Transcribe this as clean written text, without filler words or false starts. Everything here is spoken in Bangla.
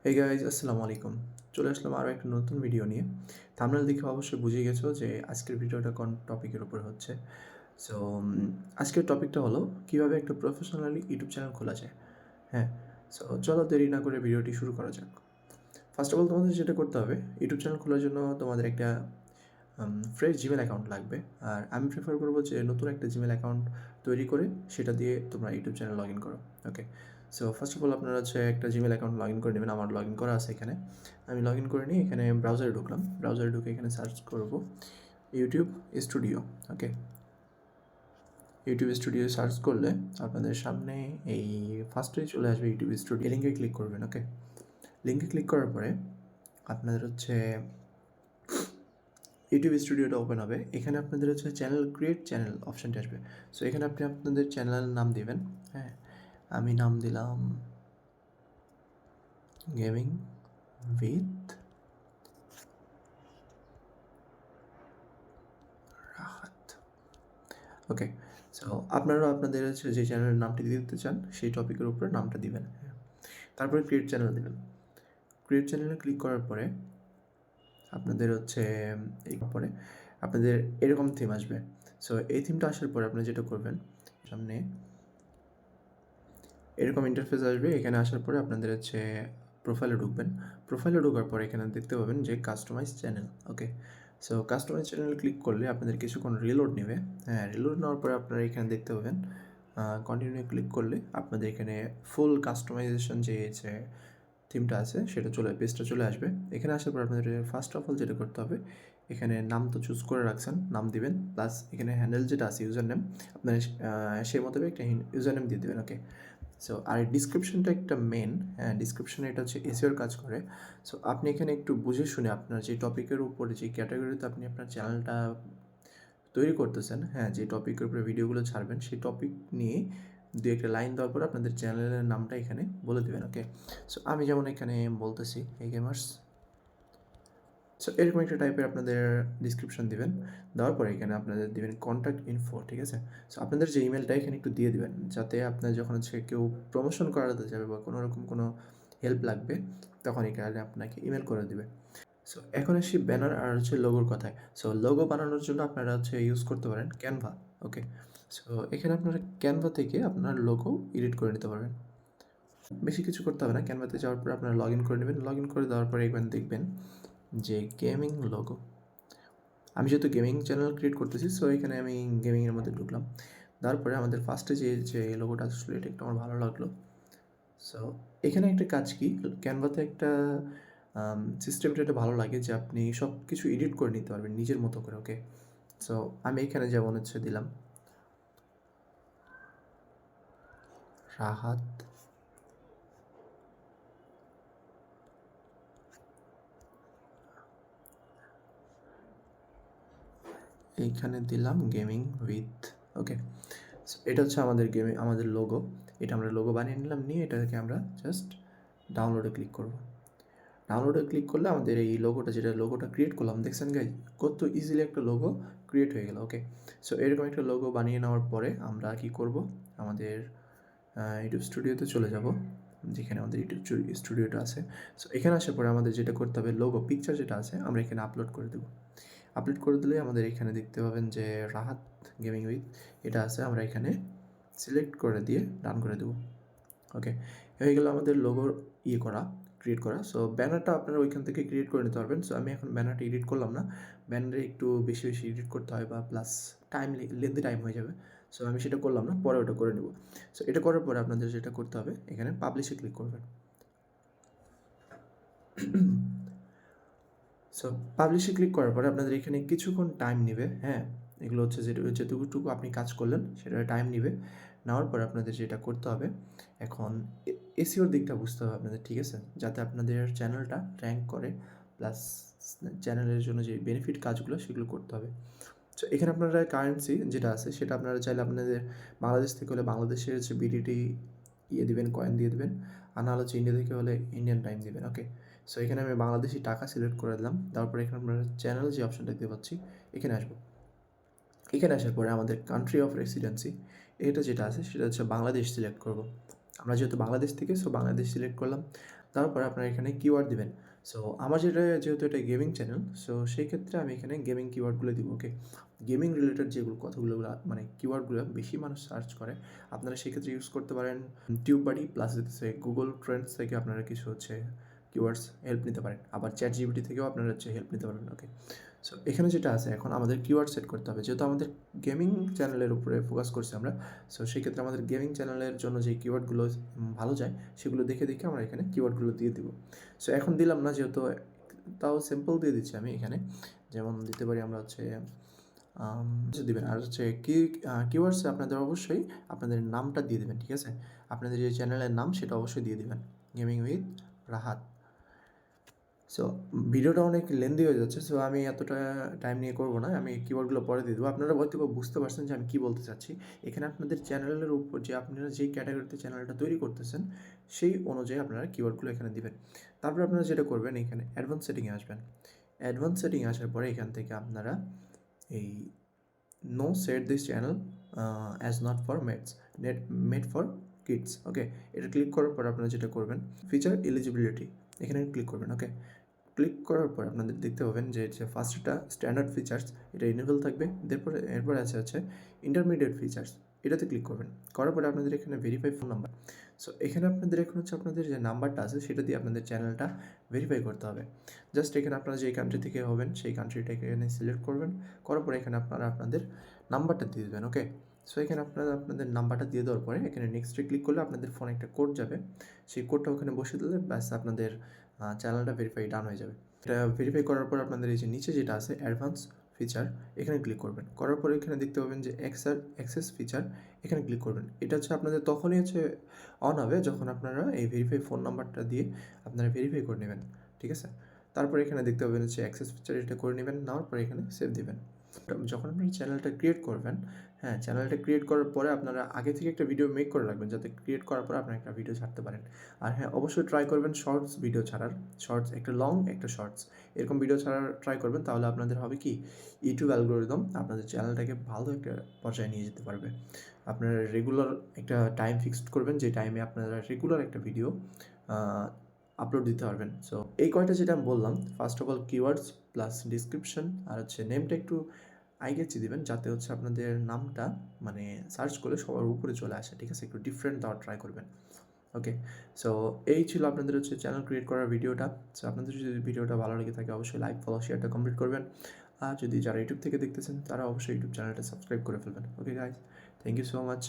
হে গাইজ আসসালামু আলাইকুম। চলে আসলাম আরও একটা নতুন ভিডিও নিয়ে। থাম্বনেল দেখে অবশ্যই বুঝে গেছো যে আজকের ভিডিওটা কোন টপিকের উপর হচ্ছে। সো আজকের টপিকটা হলো কীভাবে একটা প্রফেশনালি ইউটিউব চ্যানেল খোলা যায়। হ্যাঁ, সো চলো দেরি না করে ভিডিওটি শুরু করা যাক। ফার্স্ট অফ অল তোমাদের যেটা করতে হবে, ইউটিউব চ্যানেল খোলার জন্য তোমাদের একটা ফ্রেশ জিমেল অ্যাকাউন্ট লাগবে। আর আমি প্রেফার করবো যে নতুন একটা জিমেল অ্যাকাউন্ট তৈরি করে সেটা দিয়ে তোমরা ইউটিউব চ্যানেল লগ ইন করো। ওকে, সো ফার্স্ট অফ অল আপনারা হচ্ছে একটা জিমেল অ্যাকাউন্ট লগ ইন করে নেবেন। আমার লগ ইন করা আছে এখানে। আমি লগ ইন করে নিই, এখানে ব্রাউজারে ঢুকলাম। ব্রাউজারে ঢুকে এখানে সার্চ করবো ইউটিউব স্টুডিও। ওকে, ইউটিউব স্টুডিও সার্চ করলে আপনাদের সামনে এই ফার্স্টেই চলে আসবে ইউটিউব স্টুডিও। লিঙ্কে ক্লিক করবেন। ওকে, লিঙ্কে ক্লিক করার পরে আপনাদের হচ্ছে ইউটিউব স্টুডিওটা ওপেন হবে। এখানে আপনাদের হচ্ছে ক্রিয়েট চ্যানেল অপশানটি আসবে। সো এখানে আপনি আপনাদের চ্যানেলের নাম দিবেন। হ্যাঁ, আমি নাম দিলাম gaming with Rahat. Okay, so আপনারা আপনাদের হচ্ছে যে চ্যানেলের নামটি দিতে চান সেই টপিকের উপরে নামটা দিবেন। হ্যাঁ, তারপরে ক্রিয়েট চ্যানেল দিবেন। ক্রিয়েট চ্যানেলে ক্লিক করার পরে আপনাদের হচ্ছে এই পরে আপনাদের এরকম থিম আসবে। সো এই থিমটা আসার পরে আপনি যেটা করবেন, সামনে এরকম ইন্টারফেস আসবে। এখানে আসার পরে আপনাদের হচ্ছে প্রোফাইলে ঢুকবেন। প্রোফাইলে ঢোকার পরে এখানে দেখতে পাবেন যে কাস্টমাইজ চ্যানেল। ওকে, সো কাস্টমাইজ চ্যানেল ক্লিক করলে আপনাদের কিছুক্ষণ রিলোড নেবে। হ্যাঁ, রিলোড নেওয়ার পরে আপনারা এখানে দেখতে পাবেন কন্টিনিউ ক্লিক করলে আপনাদের এখানে ফুল কাস্টমাইজেশন যে থিমটা আছে সেটা পেজটা চলে আসবে। এখানে আসার পর আপনাদের ফার্স্ট অফ অল যেটা করতে হবে, এখানে নাম তো চুজ করে রাখছেন, নাম দিবেন। প্লাস এখানে হ্যান্ডেল যেটা আছে ইউজার নেম, আপনার সেই মোতাবেক একটা ইউজার নেম দিয়ে দেবেন। ওকে, সো আর ডিসক্রিপশনটা একটা মেন। হ্যাঁ, ডিসক্রিপশনে এটা হচ্ছে এসইওর কাজ করে। সো আপনি এখানে একটু বুঝে শুনে আপনার যে টপিকের উপরে যে ক্যাটাগরিতে আপনি আপনার চ্যানেলটা তৈরি করতেছেন, হ্যাঁ, যে টপিকের উপরে ভিডিওগুলো ছাড়বেন সেই টপিক নিয়ে দু একটা লাইন দেওয়ার পর আপনাদের চ্যানেলের নামটা এখানে বলে দেবেন। ওকে, সো আমি যেমন এখানে বলতেছি এই গেমার্স। সো এরকম একটা টাইপের আপনাদের ডিসক্রিপশন দিবেন। দেওয়ার পরে এখানে আপনাদের দিবেন কন্ট্যাক্ট ইনফো। ঠিক আছে, সো আপনাদের যে ইমেলটা এখানে একটু দিয়ে দিবেন, যাতে আপনার যখন হচ্ছে কেউ প্রমোশন করাতে যাবে বা কোনো রকম কোনো হেল্প লাগবে তখন এখানে আপনাকে ইমেল করে দেবে। সো এখন আসি ব্যানার আর হচ্ছে লোগোর কথায়। সো লোগো বানানোর জন্য আপনারা হচ্ছে ইউজ করতে পারেন ক্যানভা। ওকে, সো এখানে আপনারা ক্যানভা থেকে আপনার লোগো এডিট করে নিতে পারবেন। বেশি কিছু করতে হবে না। ক্যানভাতে যাওয়ার পরে আপনারা লগ ইন করে নেবেন। লগ ইন করে দেওয়ার পরে এখানে দেখবেন যে গেমিং লোগো। আমি যেহেতু গেমিং চ্যানেল ক্রিয়েট করতেছি, সো এখানে আমি গেমিংয়ের মধ্যে ঢুকলাম। তারপরে আমাদের ফার্স্টে যে লোগোটা আসলে এটা একটু আমার ভালো লাগলো। সো এখানে একটা কাজ কি, ক্যানভাতে একটা সিস্টেমটা এটা ভালো লাগে যে আপনি সব কিছু এডিট করে নিতে পারবেন নিজের মতো করে। ওকে, সো আমি এখানে যেমন হচ্ছে দিলাম রাহাত, এইখানে দিলাম গেমিং উইথ। ওকে, সো এটা হচ্ছে আমাদের লোগো। এটা আমরা লোগো বানিয়ে নিলাম, নিয়ে এটাকে আমরা জাস্ট ডাউনলোডে ক্লিক করব। ডাউনলোডে ক্লিক করলে আমাদের এই লোগোটা ক্রিয়েট করলাম, দেখছেন গাইজ কত ইজিলি একটা লোগো ক্রিয়েট হয়ে গেল। ওকে, সো এরকম একটা লোগো বানিয়ে নেওয়ার পরে আমরা কি করব, আমাদের ইউটিউব স্টুডিওতে চলে যাব, যেখানে আমাদের ইউটিউব স্টুডিওটা আছে। সো এখানে আসার পরে আমাদের যেটা করতে হবে, লোগো পিকচার যেটা আছে আমরা এখানে আপলোড করে দেবো। আপলোড করে দিলে আমাদের এখানে দেখতে পাবেন যে রাহাত গেমিং উইথ এটা আছে, আমরা এখানে সিলেক্ট করে দিয়ে ডান করে দেবো। ওকে, হয়ে গেল আমাদের লোগোর ক্রিয়েট করা। সো ব্যানারটা আপনারা ওইখান থেকে ক্রিয়েট করে নিতে পারবেন। সো আমি এখন ব্যানারটা এডিট করলাম না, ব্যানারে একটু বেশি বেশি এডিট করতে হয় বা প্লাস লেন্দি টাইম হয়ে যাবে। সো আমি সেটা করলাম না, পরে ওটা করে নেব। সো এটা করার পরে আপনাদের যেটা করতে হবে, এখানে পাবলিশে ক্লিক করবেন। সো পাবলিশে ক্লিক করার পরে আপনাদের এখানে কিছুক্ষণ টাইম নেবে। হ্যাঁ, এগুলো হচ্ছে যেটুকু আপনি কাজ করলেন সেটা টাইম নেবে। নেওয়ার পরে আপনাদের যেটা করতে হবে, এখন এসইওর দিকটা বুঝতে হবে আপনাদের। ঠিক আছে, যাতে আপনাদের চ্যানেলটা র্যাঙ্ক করে, প্লাস চ্যানেলের জন্য যে বেনিফিট কাজগুলো সেগুলো করতে হবে। সো এখানে আপনারা কারেন্সি যেটা আছে সেটা আপনারা চাইলে আপনাদের বাংলাদেশ থেকে হলে বাংলাদেশের হচ্ছে বিডিটি দিবেন, কয়েন দিয়ে দেবেন। আর নাহলে হচ্ছে ইন্ডিয়া থেকে হলে ইন্ডিয়ান টাইম দেবেন। ওকে, সো এখানে আমি বাংলাদেশি টাকা সিলেক্ট করে দিলাম। তারপরে এখানে আমরা চ্যানেল যে অপশনটা দেখতে পাচ্ছি এখানে আসবো। এখানে আসার পরে আমাদের কান্ট্রি অফ রেসিডেন্সি এটা যেটা আছে সেটা হচ্ছে বাংলাদেশ সিলেক্ট করব। আমরা যেহেতু বাংলাদেশ থেকে, সো বাংলাদেশ সিলেক্ট করলাম। তারপর আপনারা এখানে কিওয়ার্ড দিবেন। সো আমার যেহেতু এটা গেমিং চ্যানেল, সো সেই ক্ষেত্রে আমি এখানে গেমিং কিওয়ার্ডগুলো দিব, ওকে? গেমিং রিলেটেড যেগুলো কথাগুলোগুলা মানে কিওয়ার্ডগুলো বেশি মানুষ সার্চ করে, আপনারা সেক্ষেত্রে ইউজ করতে পারেন টিউববাডি প্লাস হচ্ছে গুগল ট্রেন্ডস থেকে আপনারা কিছু হচ্ছে কিওয়ার্ডস হেল্প নিতে পারেন। আবার চ্যাটজিপিটি থেকেও আপনারা হচ্ছে হেল্প নিতে পারবেন, ওকে? সো এখানে যেটা আছে এখন আমাদের কিওয়ার্ড সেট করতে হবে। যেহেতু আমাদের গেমিং চ্যানেলের উপরে ফোকাস করছি আমরা, সো সেক্ষেত্রে আমাদের গেমিং চ্যানেলের জন্য যে কিওয়ার্ডগুলো ভালো যায় সেগুলো দেখে দেখে আমরা এখানে কিওয়ার্ডগুলো দিয়ে দিব। সো এখন দিলাম না যেহেতু, তাও সিম্পল দিয়ে দিচ্ছি আমি এখানে। যেমন দিতে পারি আমরা হচ্ছে দিবেন আর হচ্ছে কিওয়ার্ডসে আপনাদের অবশ্যই আপনাদের নামটা দিয়ে দেবেন, ঠিক আছে? আপনাদের যে চ্যানেলের নাম সেটা অবশ্যই দিয়ে দিবেন, গেমিং উইথ রাহাত। সো ভিডিওটা অনেক লেন্দি হয়ে যাচ্ছে, সো আমি এতটা টাইম নিয়ে করব না, আমি কিওয়ার্ডগুলো পরে দিয়ে দেবো। আপনারা হয়তো বুঝতে পারছেন যে আমি কী বলতে চাচ্ছি। এখানে আপনাদের চ্যানেলের উপর যে আপনারা যেই ক্যাটাগরিতে চ্যানেলটা তৈরি করতেছেন সেই অনুযায়ী আপনারা কিওয়ার্ডগুলো এখানে দিবেন। তারপর আপনারা যেটা করবেন এখানে অ্যাডভান্স সেটিংয়ে আসবেন। অ্যাডভান্স সেটিংয়ে আসার পরে এখান থেকে আপনারা এই no set this channel as not for made for kids, okay? এটা ক্লিক করার পর আপনারা যেটা করবেন ফিচার এলিজিবিলিটি এখানে ক্লিক করবেন, ওকে? ক্লিক করার পর আপনাদের দেখতে পাবেন যে ফার্স্টটা স্ট্যান্ডার্ড ফিচার্স, এটা ইনেবল থাকবে। এরপরে আছে হচ্ছে ইন্টারমিডিয়েট ফিচার্স, এটাতে ক্লিক করবেন। করার পরে আপনাদের এখানে ভেরিফাই ফোন নাম্বার। সো এখানে আপনাদের এখন হচ্ছে আপনাদের যে নাম্বারটা আছে সেটা দিয়ে আপনাদের চ্যানেলটা ভেরিফাই করতে হবে। জাস্ট এখানে আপনারা যেই কান্ট্রি থেকে হবেন সেই কান্ট্রিটাকে এখানে সিলেক্ট করবেন। করার পরে এখানে আপনারা আপনাদের নাম্বারটা দিয়ে দেবেন, ওকে? সো এখানে আপনারা আপনাদের নাম্বারটা দিয়ে দেওয়ার পরে এখানে নেক্সটে ক্লিক করলে আপনাদের ফোনে একটা কোড যাবে। সেই কোডটা ওখানে বসিয়ে দিলে ব্যাস আপনাদের চ্যানেলটা ভেরিফাই ডান হয়ে যাবে। এটা ভেরিফাই করার পর আপনাদের এই যে নিচে যেটা আছে অ্যাডভান্স ফিচার, এখানে ক্লিক করবেন। করার পরে এখানে দেখতে পাবেন যে অ্যাক্সেস ফিচার, এখানে ক্লিক করবেন। এটা হচ্ছে আপনাদের তখনই হচ্ছে অন হবে যখন আপনারা এই ভেরিফাই ফোন নাম্বারটা দিয়ে আপনারা ভেরিফাই করে নেবেন, ঠিক আছে? তারপরে এখানে দেখতে পাবেন হচ্ছে অ্যাক্সেস ফিচার, এটা করে নেবেন। নেওয়ার পরে এখানে সেভ দিবেন। যখন আপনি চ্যানেলটা ক্রিয়েট করবেন, হ্যাঁ, চ্যানেলটা ক্রিয়েট করার পরে আপনারা আগে থেকে একটা ভিডিও মেক করে রাখবেন যাতে ক্রিয়েট করার পরে আপনারা একটা ভিডিও ছাড়তে পারেন। আর হ্যাঁ, অবশ্যই ট্রাই করবেন শর্টস ভিডিও ছাড়ার। শর্টস একটা লং একটা শর্টস এরকম ভিডিও ছাড়ার ট্রাই করবেন, তাহলে আপনাদের হবে কি ইউটিউব অ্যালগোরিদম আপনাদের চ্যানেলটাকে ভালো একটা পর্যায়ে নিয়ে যেতে পারবে। আপনারা রেগুলার একটা টাইম ফিক্সড করবেন যে টাইমে আপনারা রেগুলার একটা ভিডিও আপলোড দিতে পারবেন। সো এই কয়টা যেটা আমি বললাম, first of all keywords plus description আর হচ্ছে নেমটা একটু আইগেচি দিবেন যাতে হচ্ছে আপনাদের নামটা মানে সার্চ করলে সবার উপরে চলে আসে, ঠিক আছে? একটু ডিফারেন্ট দেওয়ার ট্রাই করবেন, ওকে? সো এই ছিল আপনাদের হচ্ছে চ্যানেল ক্রিয়েট করার ভিডিওটা। সো আপনাদের যদি ভিডিওটা ভালো লেগে থাকে অবশ্যই লাইক, ফলো, শেয়ারটা কমপ্লিট করবেন। আর যদি যারা ইউটিউব থেকে দেখতেছেন তারা অবশ্যই ইউটিউব চ্যানেলটা সাবস্ক্রাইব করে ফেলবেন, okay guys? Thank you so much.